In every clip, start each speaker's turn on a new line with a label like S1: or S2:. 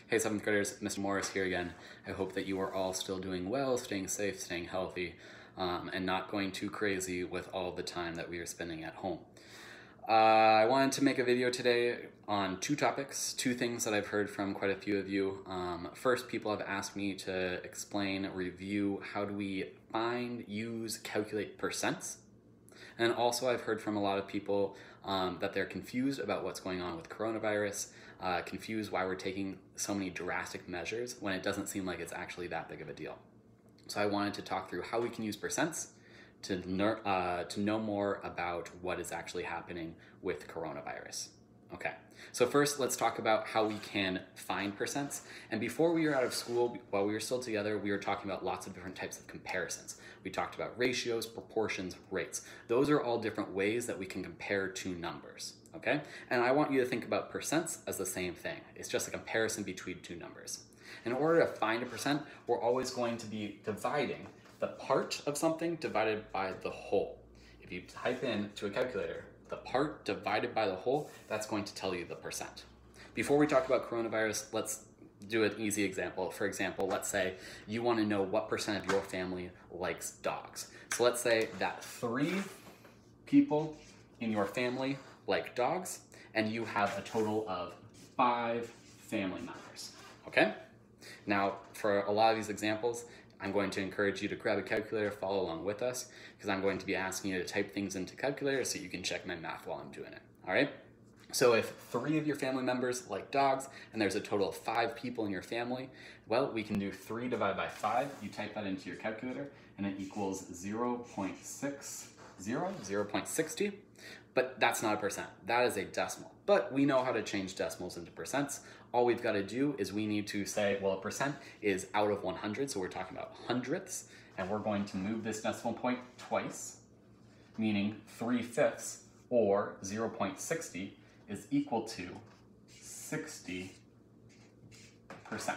S1: Hey 7th graders, Mr. Morris here again. I hope that you are all still doing well, staying safe, staying healthy, and not going too crazy with all the time that we are spending at home. I wanted to make a video today on two topics, two things that I've heard from quite a few of you. First, people have asked me to explain, review, how do we find, use, calculate percents. And also I've heard from a lot of people that they're confused about what's going on with coronavirus, confused why we're taking so many drastic measures when it doesn't seem like it's actually that big of a deal. So I wanted to talk through how we can use percents to know more about what is actually happening with coronavirus. Okay, so first let's talk about how we can find percents. And before we were out of school, while we were still together, we were talking about lots of different types of comparisons. We talked about ratios, proportions, rates. Those are all different ways that we can compare two numbers, okay? And I want you to think about percents as the same thing. It's just a comparison between two numbers. In order to find a percent, we're always going to be dividing the part of something divided by the whole. If you type in to a calculator, the part divided by the whole, that's going to tell you the percent. Before we talk about coronavirus, let's do an easy example. For example, let's say you want to know what percent of your family likes dogs. So let's say that 3 people in your family like dogs, and you have a total of 5 family members, okay? Now, for a lot of these examples, I'm going to encourage you to grab a calculator, follow along with us, because I'm going to be asking you to type things into calculator so you can check my math while I'm doing it, all right? So if 3 of your family members like dogs, and there's a total of 5 people in your family, well, we can do 3 divided by 5. You type that into your calculator, and it equals 0.60, 0.60. But that's not a percent, that is a decimal. But we know how to change decimals into percents. All we've got to do is we need to say, well, a percent is out of 100, so we're talking about hundredths, and we're going to move this decimal point twice, meaning 3/5 or 0.60 is equal to 60%. All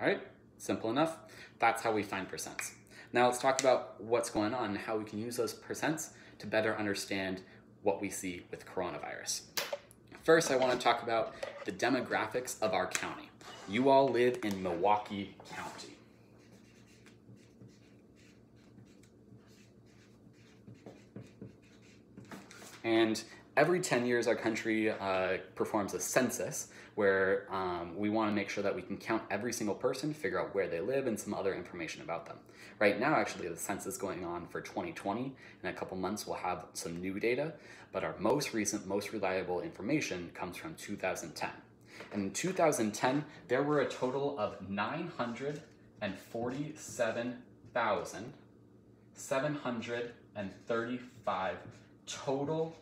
S1: right, simple enough. That's how we find percents. Now let's talk about what's going on and how we can use those percents to better understand what we see with coronavirus. First, I want to talk about the demographics of our county. You all live in Milwaukee County. And every 10 years, our country performs a census where we want to make sure that we can count every single person, figure out where they live, and some other information about them. Right now, actually, the census is going on for 2020. In a couple months, we'll have some new data, but our most recent, most reliable information comes from 2010. And in 2010, there were a total of 947,735 total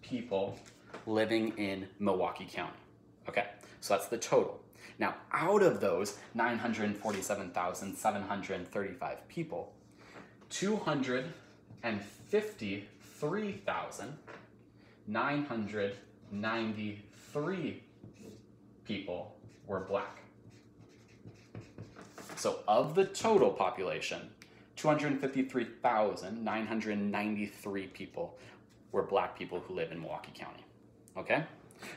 S1: people living in Milwaukee County. Okay, so that's the total. Now, out of those 947,735 people, 253,993 people were black. So of the total population, 253,993 people were black people who live in Milwaukee County, okay?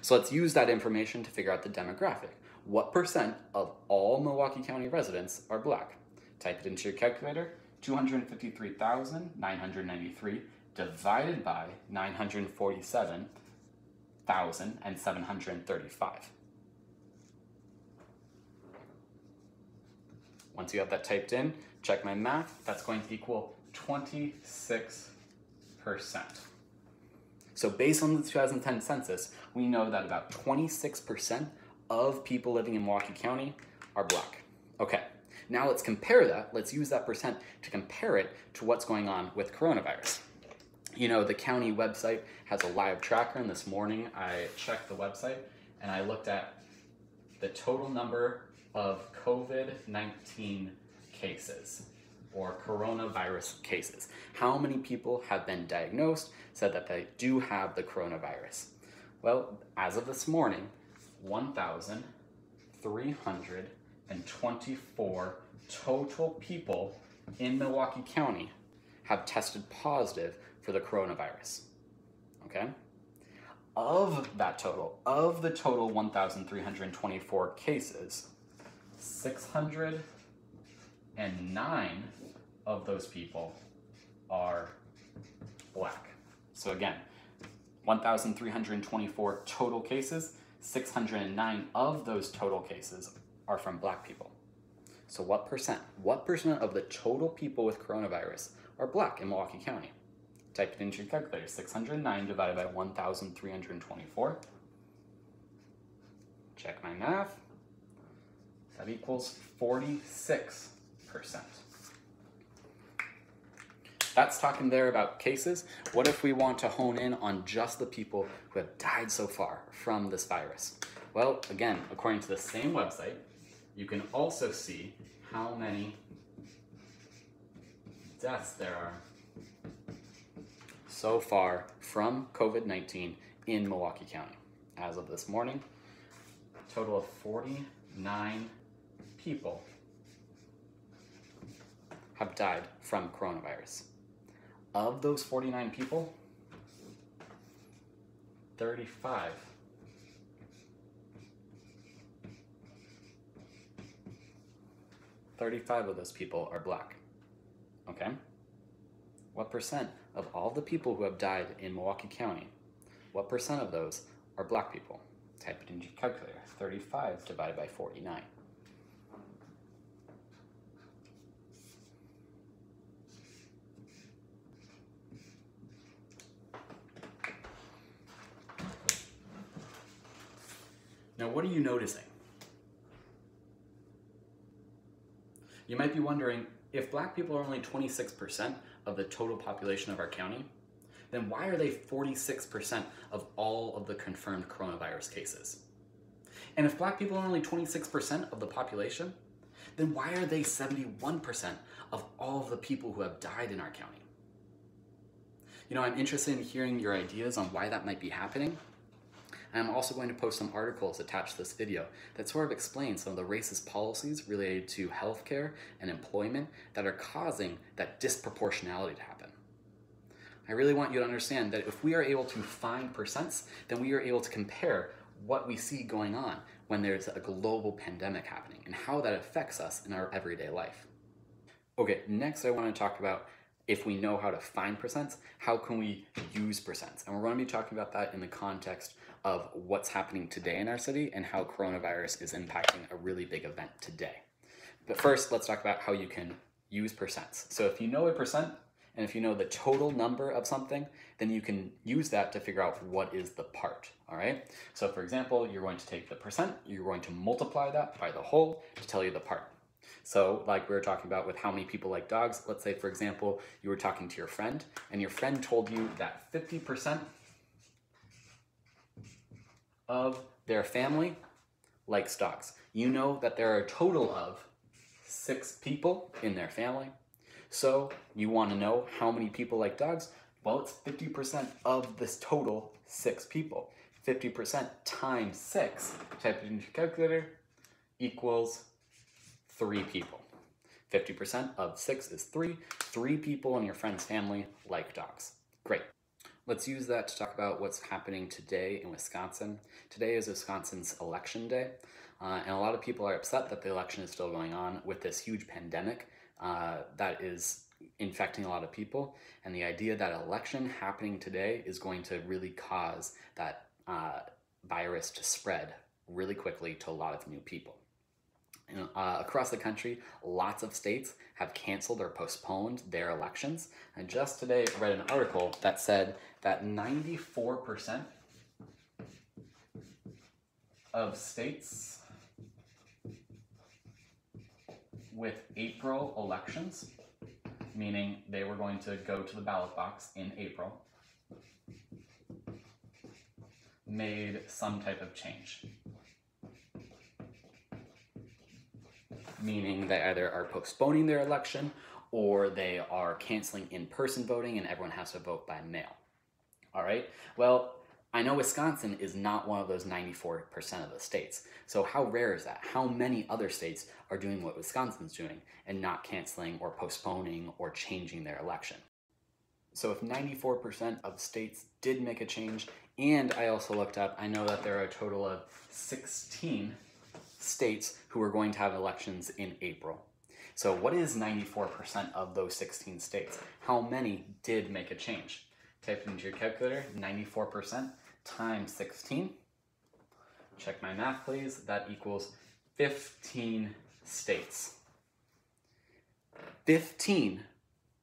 S1: So let's use that information to figure out the demographic. What percent of all Milwaukee County residents are black? Type it into your calculator, 253,993 divided by 947,735. Once you have that typed in, check my math, that's going to equal 26%. So based on the 2010 census, we know that about 26% of people living in Milwaukee County are black. Okay, now let's compare that. Let's use that percent to compare it to what's going on with coronavirus. You know, the county website has a live tracker, and this morning I checked the website and I looked at the total number of COVID-19 cases or coronavirus cases. How many people have been diagnosed, said that they do have the coronavirus? Well, as of this morning, 1,324 total people in Milwaukee County have tested positive for the coronavirus, okay? of that total, of the total 1,324 cases, 609 of those people are Black. So again, 1,324 total cases, 609 of those total cases are from Black people. So what percent of the total people with coronavirus are Black in Milwaukee County? Type it into your calculator. 609 divided by 1,324. Check my math. That equals 46%. That's talking there about cases. What if we want to hone in on just the people who have died so far from this virus? Well, again, according to the same website, you can also see how many deaths there are so far from COVID-19 in Milwaukee County. As of this morning, a total of 49 people have died from coronavirus. Of those 49 people, 35 of those people are Black. Okay? What percent of all the people who have died in Milwaukee County, what percent of those are Black people? Type it into your calculator. 35 divided by 49. Now, what are you noticing? You might be wondering, if Black people are only 26% of the total population of our county, then why are they 46% of all of the confirmed coronavirus cases? And if Black people are only 26% of the population, then why are they 71% of all of the people who have died in our county? You know, I'm interested in hearing your ideas on why that might be happening. And I'm also going to post some articles attached to this video that sort of explain some of the racist policies related to healthcare and employment that are causing that disproportionality to happen. I really want you to understand that if we are able to find percents, then we are able to compare what we see going on when there's a global pandemic happening and how that affects us in our everyday life. Okay, next I want to talk about, if we know how to find percents, how can we use percents? And we're going to be talking about that in the context of what's happening today in our city and how coronavirus is impacting a really big event today. But first, let's talk about how you can use percents. So if you know a percent, and if you know the total number of something, then you can use that to figure out what is the part, all right? So for example, you're going to take the percent, you're going to multiply that by the whole to tell you the part. So like we were talking about with how many people like dogs, let's say for example, you were talking to your friend and your friend told you that 50% of their family likes dogs. You know that there are a total of 6 people in their family. So you want to know how many people like dogs? Well, it's 50% of this total 6 people. 50% times 6, type it into your calculator, equals 3 people. 50% of 6 is 3. 3 people in your friend's family like dogs. Great. Let's use that to talk about what's happening today in Wisconsin. Today is Wisconsin's election day, and a lot of people are upset that the election is still going on with this huge pandemic that is infecting a lot of people. And the idea that election happening today is going to really cause that virus to spread really quickly to a lot of new people. And, across the country, lots of states have canceled or postponed their elections. And just today I read an article that said that 94% of states with April elections, meaning they were going to go to the ballot box in April, made some type of change. Meaning they either are postponing their election or they are canceling in-person voting and everyone has to vote by mail. All right, well, I know Wisconsin is not one of those 94% of the states. So how rare is that? How many other states are doing what Wisconsin's doing and not canceling or postponing or changing their election? So if 94% of states did make a change, and I also looked up, I know that there are a total of 16 states who are going to have elections in April. So what is 94% of those 16 states? How many did make a change? Type into your calculator, 94% times 16. Check my math, please. That equals 15 states. 15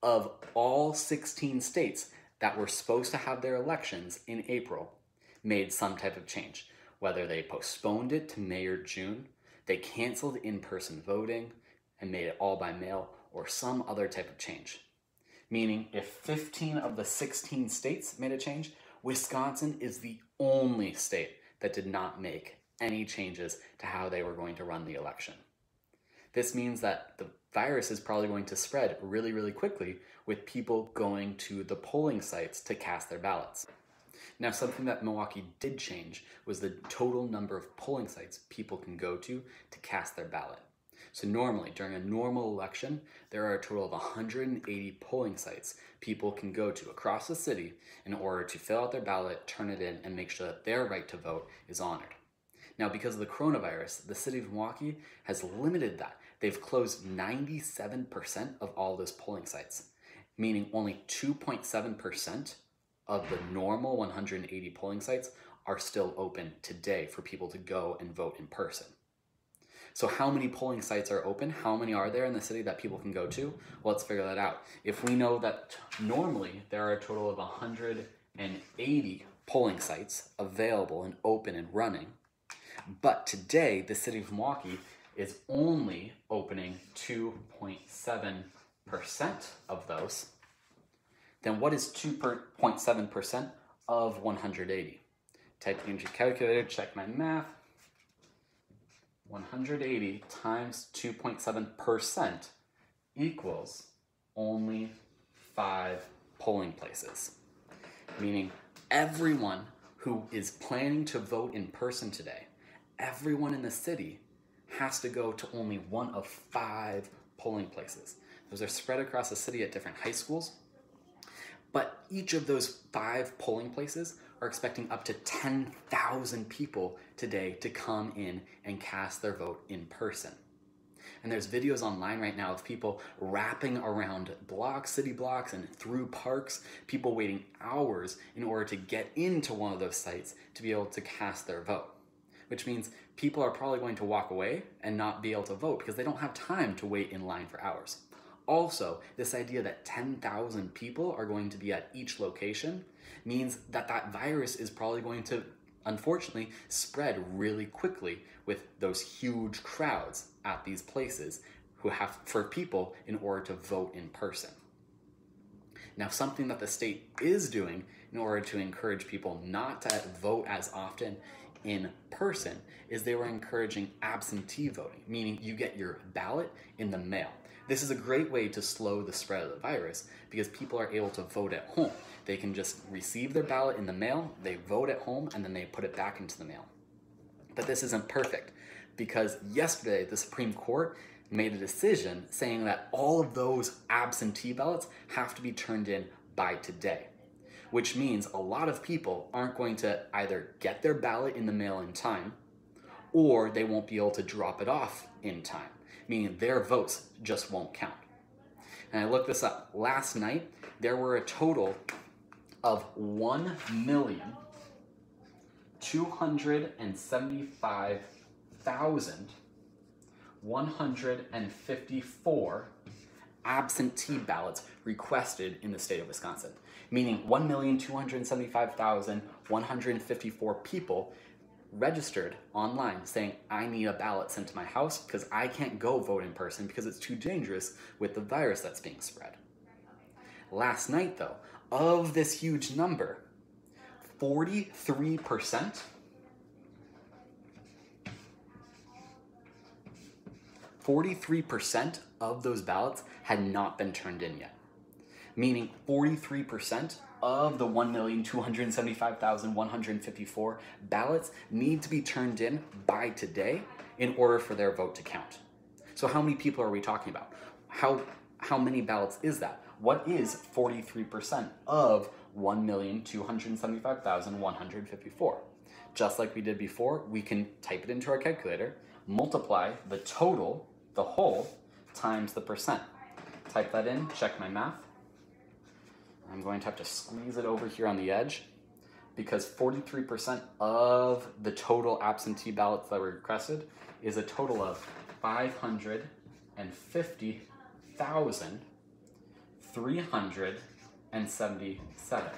S1: of all 16 states that were supposed to have their elections in April made some type of change. Whether they postponed it to May or June, they canceled in-person voting and made it all by mail, or some other type of change. Meaning, if 15 of the 16 states made a change, Wisconsin is the only state that did not make any changes to how they were going to run the election. This means that the virus is probably going to spread really, really quickly with people going to the polling sites to cast their ballots. Now, something that Milwaukee did change was the total number of polling sites people can go to cast their ballot. So normally, during a normal election, there are a total of 180 polling sites people can go to across the city in order to fill out their ballot, turn it in, and make sure that their right to vote is honored. Now, because of the coronavirus, the city of Milwaukee has limited that. They've closed 97% of all those polling sites, meaning only 2.7% of the normal 180 polling sites are still open today for people to go and vote in person. So how many polling sites are open? How many are there in the city that people can go to? Well, let's figure that out. If we know that normally there are a total of 180 polling sites available and open and running, but today the city of Milwaukee is only opening 2.7% of those, then what is 2.7% of 180? Type into your calculator, check my math. 180 times 2.7% equals only 5 polling places. Meaning everyone who is planning to vote in person today, everyone in the city has to go to only one of 5 polling places. Those are spread across the city at different high schools, but each of those 5 polling places are expecting up to 10,000 people today to come in and cast their vote in person. And there's videos online right now of people wrapping around blocks, city blocks, and through parks, people waiting hours in order to get into one of those sites to be able to cast their vote. Which means people are probably going to walk away and not be able to vote because they don't have time to wait in line for hours. Also, this idea that 10,000 people are going to be at each location means that that virus is probably going to, unfortunately, spread really quickly with those huge crowds at these places who have for people in order to vote in person. Now, something that the state is doing in order to encourage people not to vote as often in person is they were encouraging absentee voting, meaning you get your ballot in the mail. This is a great way to slow the spread of the virus because people are able to vote at home. They can just receive their ballot in the mail, they vote at home, and then they put it back into the mail. But this isn't perfect because yesterday the Supreme Court made a decision saying that all of those absentee ballots have to be turned in by today, which means a lot of people aren't going to either get their ballot in the mail in time or they won't be able to drop it off in time, meaning their votes just won't count. And I looked this up. Last night, there were a total of 1,275,154 absentee ballots requested in the state of Wisconsin, meaning 1,275,154 people registered online saying, I need a ballot sent to my house because I can't go vote in person because it's too dangerous with the virus that's being spread. Last night, though, of this huge number, 43% of those ballots had not been turned in yet. Meaning 43% of the 1,275,154 ballots need to be turned in by today in order for their vote to count. So how many people are we talking about? How many ballots is that? What is 43% of 1,275,154? Just like we did before, we can type it into our calculator, multiply the total, the whole, times the percent. Type that in, check my math. I'm going to have to squeeze it over here on the edge because 43% of the total absentee ballots that were requested is a total of 550,377.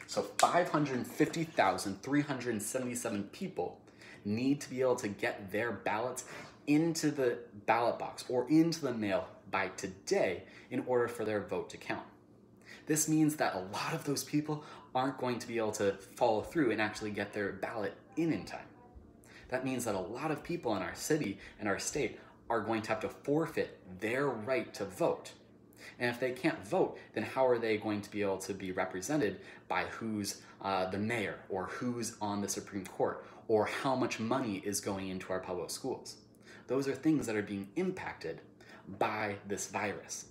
S1: So 550,377 people need to be able to get their ballots into the ballot box or into the mail by today in order for their vote to count. This means that a lot of those people aren't going to be able to follow through and actually get their ballot in time. That means that a lot of people in our city and our state are going to have to forfeit their right to vote. And if they can't vote, then how are they going to be able to be represented by who's the mayor or who's on the Supreme Court or how much money is going into our public schools? Those are things that are being impacted by this virus.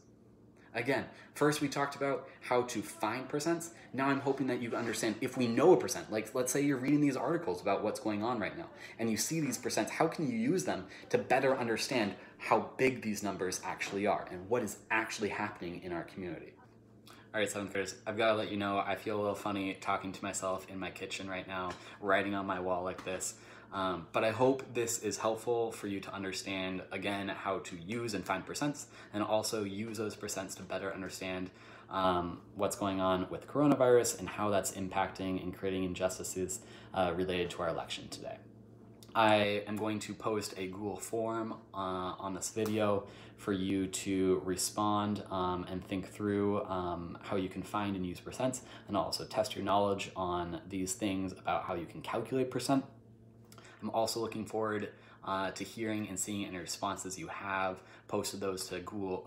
S1: Again, first we talked about how to find percents. Now I'm hoping that you understand if we know a percent, like let's say you're reading these articles about what's going on right now and you see these percents, how can you use them to better understand how big these numbers actually are and what is actually happening in our community? All right, 7th graders, I've got to let you know I feel a little funny talking to myself in my kitchen right now, writing on my wall like this. But I hope this is helpful for you to understand, again, how to use and find percents, and also use those percents to better understand what's going on with coronavirus and how that's impacting and creating injustices related to our election today. I am going to post a Google form on this video for you to respond and think through how you can find and use percents, and also test your knowledge on these things about how you can calculate percent. I'm also looking forward to hearing and seeing any responses you have. Posted those to Google,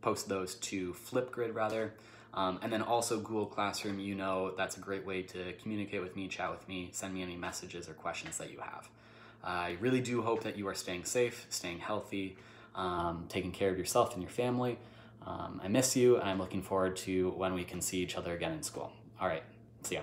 S1: posted those to Flipgrid rather. And then also Google Classroom, you know, that's a great way to communicate with me, chat with me, send me any messages or questions that you have. I really do hope that you are staying safe, staying healthy, taking care of yourself and your family. I miss you, and I'm looking forward to when we can see each other again in school. All right, see ya.